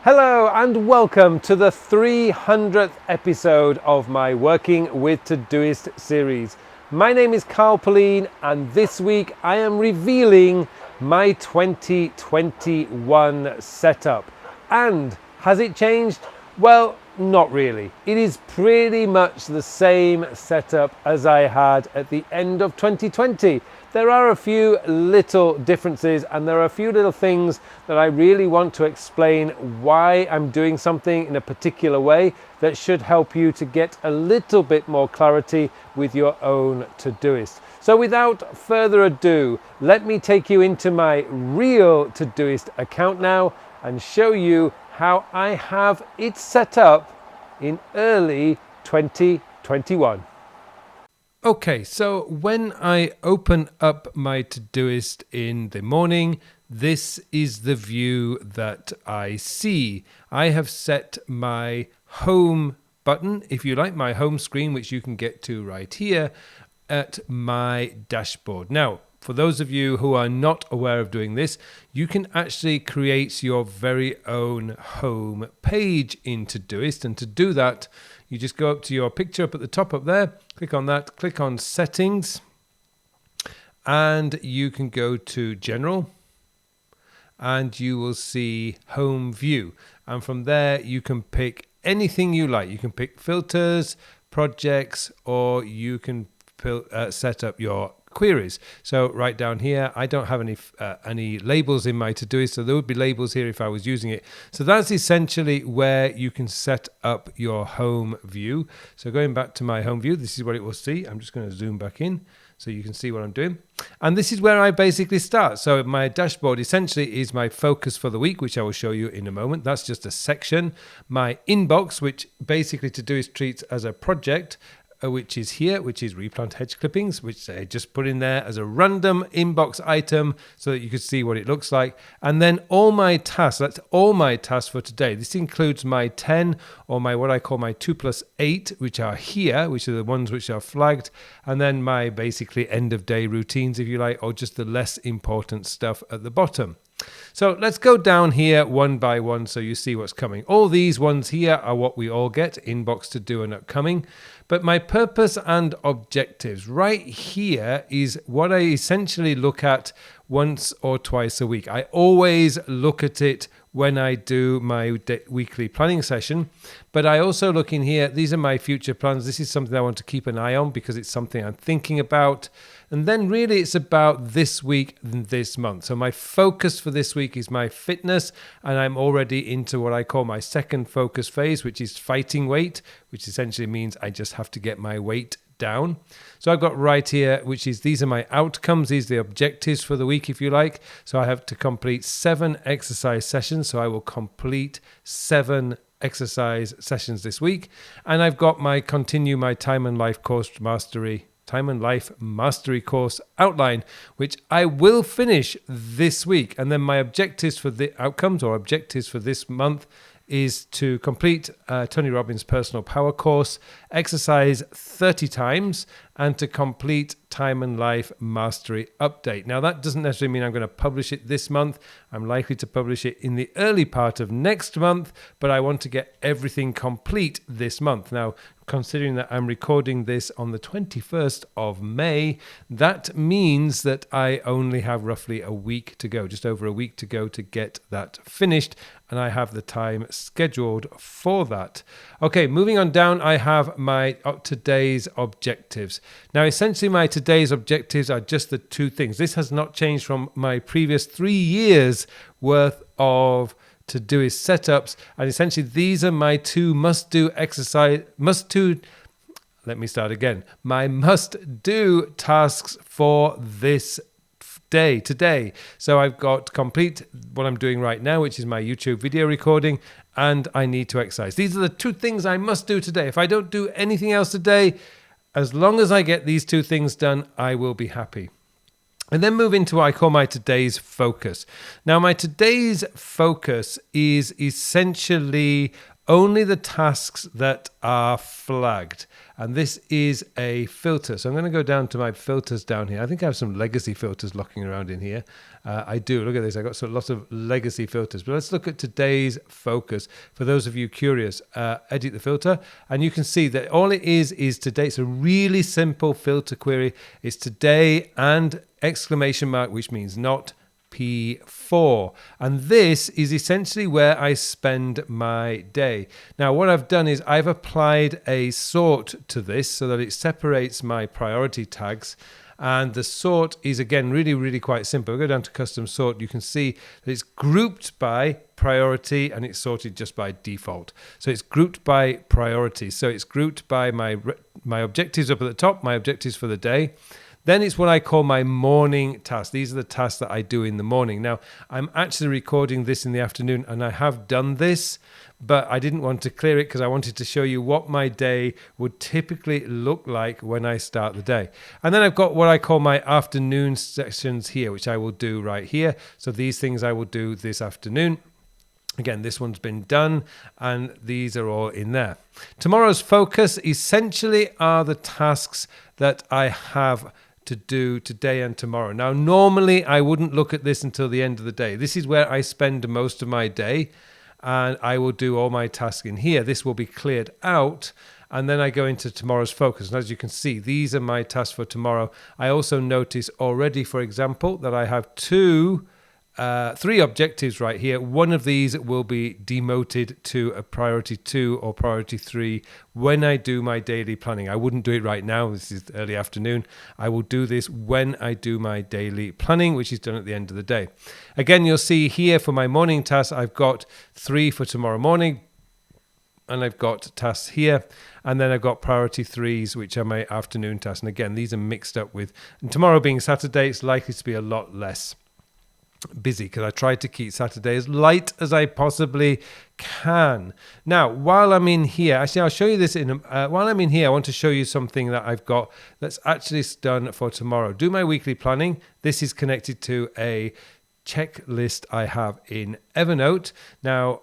Hello and welcome to the 300th episode of my Working with Todoist series. My name is Carl Pauline and this week I am revealing my 2021 setup. And has it changed? Well, not really. It is pretty much the same setup as I had at the end of 2020. There are a few little differences and there are a few little things that I really want to explain why I'm doing something in a particular way that should help you to get a little bit more clarity with your own Todoist. So without further ado, let me take you into my real Todoist account now and show you how I have it set up in early 2021. Okay, so when I open up my Todoist in the morning, this is the view that I see. I have set my home button, if you like, my home screen, which you can get to right here, at my dashboard. Now, for those of you who are not aware of doing this, you can actually create your very own home page in Todoist. And to do that, you just go up to your picture up at the top up there, click on that, click on Settings, and you can go to General, and you will see Home View. And from there, you can pick anything you like. You can pick filters, projects, or you can set up your queries. So right down here, I don't have any labels in my Todoist, so there would be labels here if I was using it. So that's essentially where you can set up your home view. So going back to my home view, this is what it will see. I'm just going to zoom back in so you can see what I'm doing. And this is where I basically start. So my dashboard essentially is my focus for the week, which I will show you in a moment. That's just a section. My inbox, which basically Todoist treats as a project, which is here, which is replant hedge clippings, which I just put in there as a random inbox item so that you could see what it looks like. And then all my tasks, that's all my tasks for today. This includes my 10 or my what I call my 2+8, which are here, which are the ones which are flagged. And then my basically end of day routines, if you like, or just the less important stuff at the bottom. So let's go down here one by one so you see what's coming. All these ones here are what we all get, inbox, to do, and upcoming. But my purpose and objectives right here is what I essentially look at once or twice a week. I always look at it when I do my weekly planning session, but I also look in here. These are my future plans. This is something I want to keep an eye on because it's something I'm thinking about. And then really it's about this week and this month. So my focus for this week is my fitness, and I'm already into what I call my second focus phase, which is fighting weight, which essentially means I just have to get my weight down. So I've got right here, which is these are my outcomes. These are the objectives for the week, if you like. So I have to complete 7 exercise sessions. So I will complete 7 exercise sessions this week. And I've got my continue my time and life mastery course outline, which I will finish this week. And then my objectives for the outcomes or objectives for this month is to complete Tony Robbins' personal power course, exercise 30 times, and to complete Time and Life Mastery Update. Now, that doesn't necessarily mean I'm going to publish it this month. I'm likely to publish it in the early part of next month, but I want to get everything complete this month. Now, considering that I'm recording this on the 21st of May, that means that I only have roughly a week to go, just over a week to go to get that finished, and I have the time scheduled for that. Okay, moving on down, I have my today's objectives. Now, essentially, my today's objectives are just the 2 things. This has not changed from my previous 3 years worth of Todoist setups, and essentially these are my 2 must-do tasks for this day today. So I've got complete what I'm doing right now, which is my YouTube video recording, and I need to exercise. These are the 2 things I must do today. If I don't do anything else today, as long as I get these 2 things done, I will be happy. And then move into what I call my today's focus. Now, my today's focus is essentially only the tasks that are flagged. And this is a filter. So I'm going to go down to my filters down here. I think I have some legacy filters locking around in here. I do. Look at this. I've got lots of legacy filters. But let's look at today's focus. For those of you curious, edit the filter. And you can see that all it is today. It's a really simple filter query. It's today and exclamation mark, which means not P4. And this is essentially where I spend my day. Now, what I've done is I've applied a sort to this so that it separates my priority tags. And the sort is, again, really, really quite simple. We'll go down to custom sort. You can see that it's grouped by priority and it's sorted just by default. So it's grouped by priority. So it's grouped by my objectives up at the top, my objectives for the day. Then it's what I call my morning tasks. These are the tasks that I do in the morning. Now, I'm actually recording this in the afternoon, and I have done this, but I didn't want to clear it because I wanted to show you what my day would typically look like when I start the day. And then I've got what I call my afternoon sections here, which I will do right here. So these things I will do this afternoon. Again, this one's been done, and these are all in there. Tomorrow's focus essentially are the tasks that I have to do today and tomorrow. Now, normally I wouldn't look at this until the end of the day. This is where I spend most of my day, and I will do all my tasks in here. This will be cleared out, and then I go into tomorrow's focus. And as you can see, these are my tasks for tomorrow. I also notice already, for example, that I have three objectives right here. One of these will be demoted to a priority 2 or priority 3 when I do my daily planning. I wouldn't do it right now. This is early afternoon. I will do this when I do my daily planning, which is done at the end of the day. Again, you'll see here for my morning tasks, I've got 3 for tomorrow morning, and I've got tasks here, and then I've got priority 3s, which are my afternoon tasks. And again, these are mixed up with, and tomorrow being Saturday, it's likely to be a lot less busy because I try to keep Saturday as light as I possibly can. Now, while I'm in here, actually, I'll show you this while I'm in here, I want to show you something that I've got that's actually done for tomorrow. Do my weekly planning. This is connected to a checklist I have in Evernote. Now,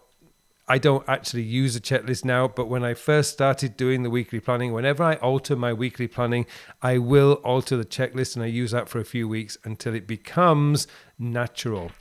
I don't actually use a checklist now, but when I first started doing the weekly planning, whenever I alter my weekly planning, I will alter the checklist, and I use that for a few weeks until it becomes natural.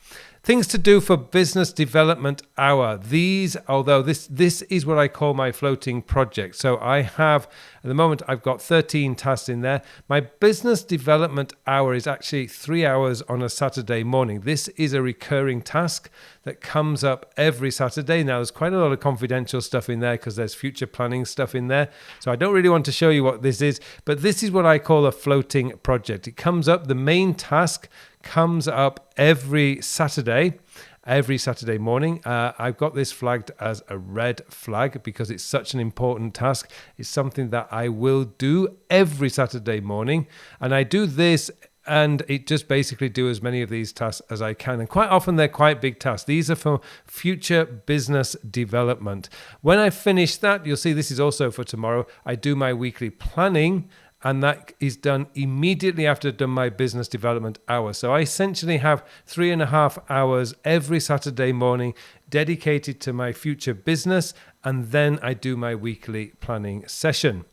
Things to do for business development hour. These, although this is what I call my floating project. So I have, at the moment, I've got 13 tasks in there. My business development hour is actually 3 hours on a Saturday morning. This is a recurring task that comes up every Saturday. Now, there's quite a lot of confidential stuff in there because there's future planning stuff in there. So I don't really want to show you what this is, but this is what I call a floating project. It comes up, the main task comes up every Saturday morning. I've got this flagged as a red flag because it's such an important task. It's something that I will do every Saturday morning, and I do this and it just basically do as many of these tasks as I can. And quite often they're quite big tasks. These are for future business development. When I finish that, you'll see this is also for tomorrow. I do my weekly planning, and that is done immediately after I've done my business development hour. So I essentially have 3.5 hours every Saturday morning dedicated to my future business, and then I do my weekly planning session.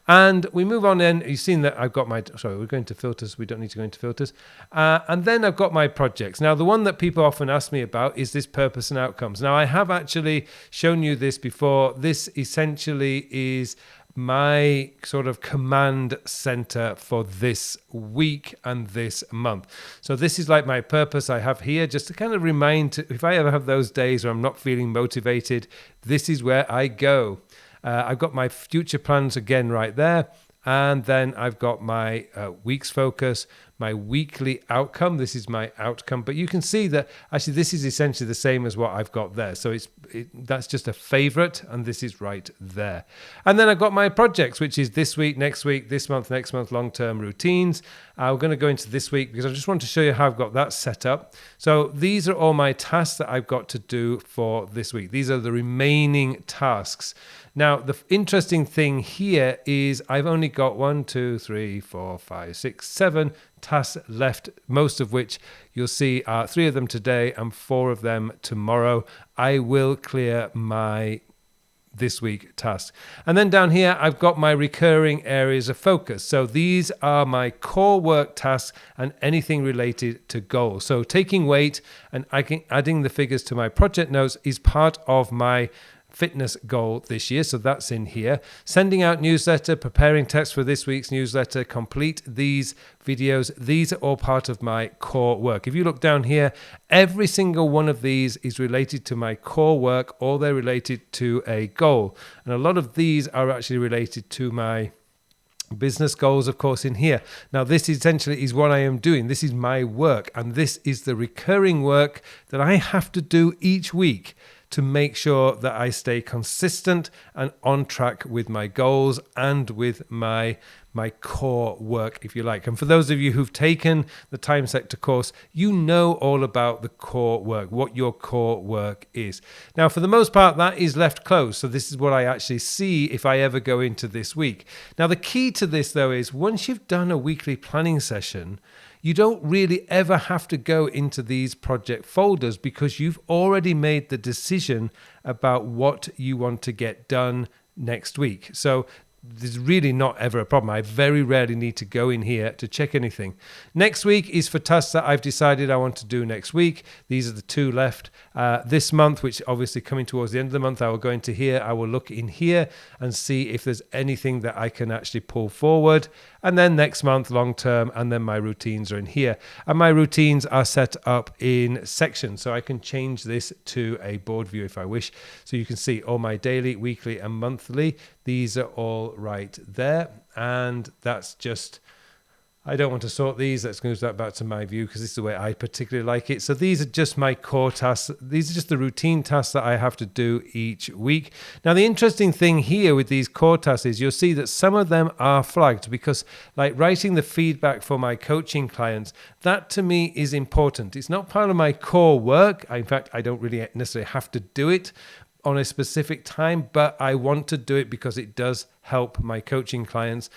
And we move on then. You've seen that I've got we're going to filters. We don't need to go into filters. And then I've got my projects. Now, the one that people often ask me about is this purpose and outcomes. Now, I have actually shown you this before. This essentially is my sort of command center for this week and this month. So this is like my purpose I have here, just to kind of remind, if I ever have those days where I'm not feeling motivated, this is where I go. I've got my future plans again right there. And then I've got my week's focus, my weekly outcome. This is my outcome. But you can see that actually this is essentially the same as what I've got there. So that's just a favorite, and this is right there. And then I've got my projects, which is this week, next week, this month, next month, long-term routines. I'm going to go into this week because I just want to show you how I've got that set up. So these are all my tasks that I've got to do for this week. These are the remaining tasks. Now, the interesting thing here is I've only got 7 tasks left, most of which you'll see are 3 of them today and 4 of them tomorrow. I will clear my this week tasks. And then down here, I've got my recurring areas of focus. So these are my core work tasks and anything related to goals. So taking weight and adding the figures to my project notes is part of my fitness goal this year, so that's in here. Sending out newsletter, preparing text for this week's newsletter, complete these videos. These are all part of my core work. If you look down here, every single one of these is related to my core work, or they're related to a goal. And a lot of these are actually related to my business goals, of course, in here. Now, this essentially is what I am doing. This is my work, and this is the recurring work that I have to do each week to make sure that I stay consistent and on track with my goals and with my core work, if you like. And for those of you who've taken the Time Sector course, you know all about the core work, what your core work is. Now, for the most part, that is left closed. So this is what I actually see if I ever go into this week. Now, the key to this, though, is once you've done a weekly planning session, you don't really ever have to go into these project folders because you've already made the decision about what you want to get done next week. So there's really not ever a problem. I very rarely need to go in here to check anything. Next week is for tasks that I've decided I want to do next week. These are the two left. This month, which obviously coming towards the end of the month, I will go into here. I will look in here and see if there's anything that I can actually pull forward. And then next month, long term, and then my routines are in here. And my routines are set up in sections, so I can change this to a board view if I wish. So you can see all my daily, weekly, and monthly. These are all right there. And that's just, I don't want to sort these. Let's move that back to my view because this is the way I particularly like it. So these are just my core tasks. These are just the routine tasks that I have to do each week. Now, the interesting thing here with these core tasks is you'll see that some of them are flagged because, like writing the feedback for my coaching clients, that to me is important. It's not part of my core work. In fact, I don't really necessarily have to do it on a specific time, but I want to do it because it does help my coaching clients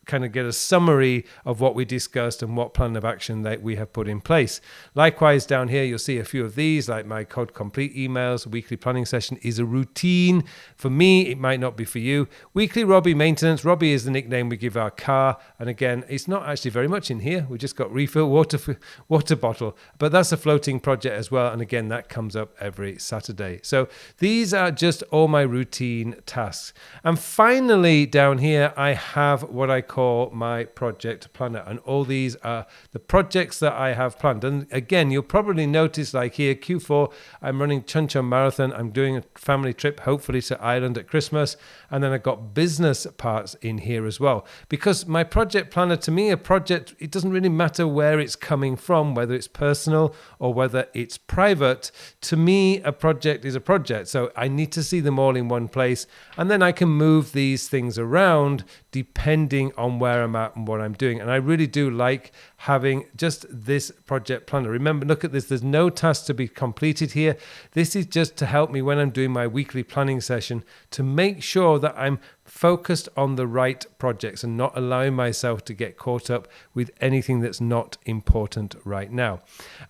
kind of get a summary of what we discussed and what plan of action that we have put in place. Likewise, down here, you'll see a few of these, like my Code Complete emails. Weekly planning session is a routine. For me, it might not be for you. Weekly Robbie maintenance. Robbie is the nickname we give our car. And again, it's not actually very much in here. We just got refill water bottle, but that's a floating project as well. And again, that comes up every Saturday. So these are just all my routine tasks. And finally, down here, I have what I call my project planner, and all these are the projects that I have planned. And again, you'll probably notice, like here, Q4, I'm running Chun Chun Marathon. I'm doing a family trip, hopefully to Ireland at Christmas, and then I've got business parts in here as well. Because my project planner, to me, a project, it doesn't really matter where it's coming from, whether it's personal or whether it's private. To me, a project is a project, so I need to see them all in one place, and then I can move these things around depending on where I'm at and what I'm doing. And I really do like having just this project planner. Remember, look at this. There's no task to be completed here. This is just to help me when I'm doing my weekly planning session to make sure that I'm focused on the right projects and not allowing myself to get caught up with anything that's not important right now.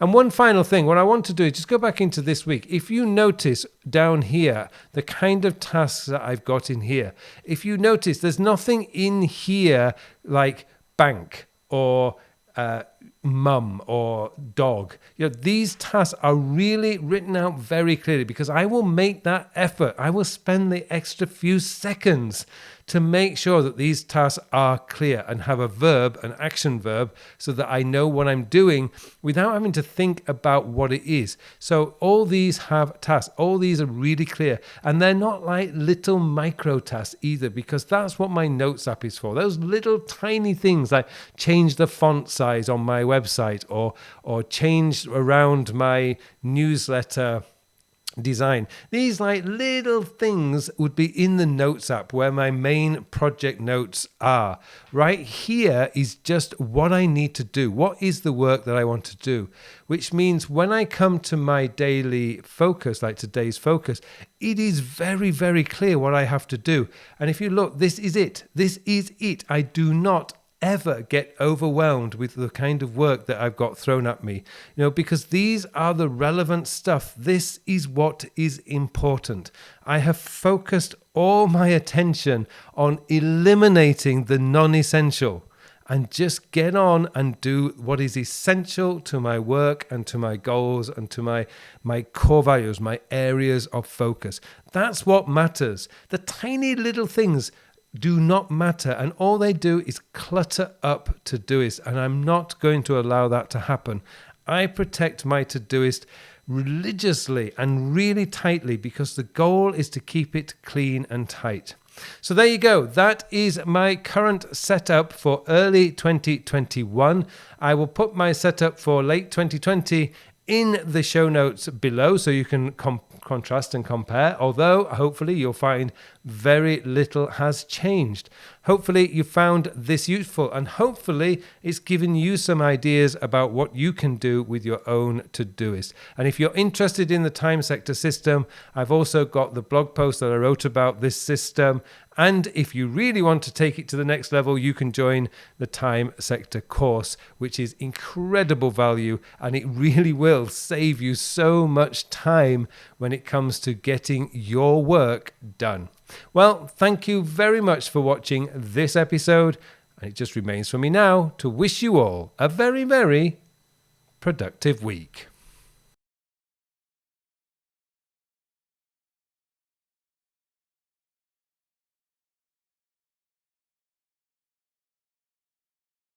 And one final thing, what I want to do is just go back into this week. If you notice down here, the kind of tasks that I've got in here, if you notice, there's nothing in here like bank or mum or dog. You know, these tasks are really written out very clearly because I will make that effort. I will spend the extra few seconds to make sure that these tasks are clear and have a verb, an action verb, so that I know what I'm doing without having to think about what it is. So all these have tasks. All these are really clear. And they're not like little micro tasks either, because that's what my Notes app is for. Those little tiny things like change the font size on my website or change around my newsletter design. These like little things would be in the Notes app where my main project notes are. Right here is just what I need to do. What is the work that I want to do? Which means when I come to my daily focus, like today's focus, it is very, very clear what I have to do. And if you look, this is it. This is it. I do not ever get overwhelmed with the kind of work that I've got thrown at me, because these are the relevant stuff. This is what is important. I have focused all my attention on eliminating the non-essential and just get on and do what is essential to my work and to my goals and to my core values, my areas of focus. That's what matters. The tiny little things do not matter, and all they do is clutter up Todoist, and I'm not going to allow that to happen. I protect my Todoist religiously and really tightly because the goal is to keep it clean and tight. So there you go. That is my current setup for early 2021. I will put my setup for late 2020 in the show notes below so you can contrast and compare, although hopefully you'll find very little has changed. Hopefully you found this useful, and hopefully it's given you some ideas about what you can do with your own Todoist. And if you're interested in the time sector system, I've also got the blog post that I wrote about this system. And if you really want to take it to the next level, you can join the time sector course, which is incredible value, and it really will save you so much time when it comes to getting your work done. Well, thank you very much for watching this episode, and it just remains for me now to wish you all a very, very productive week.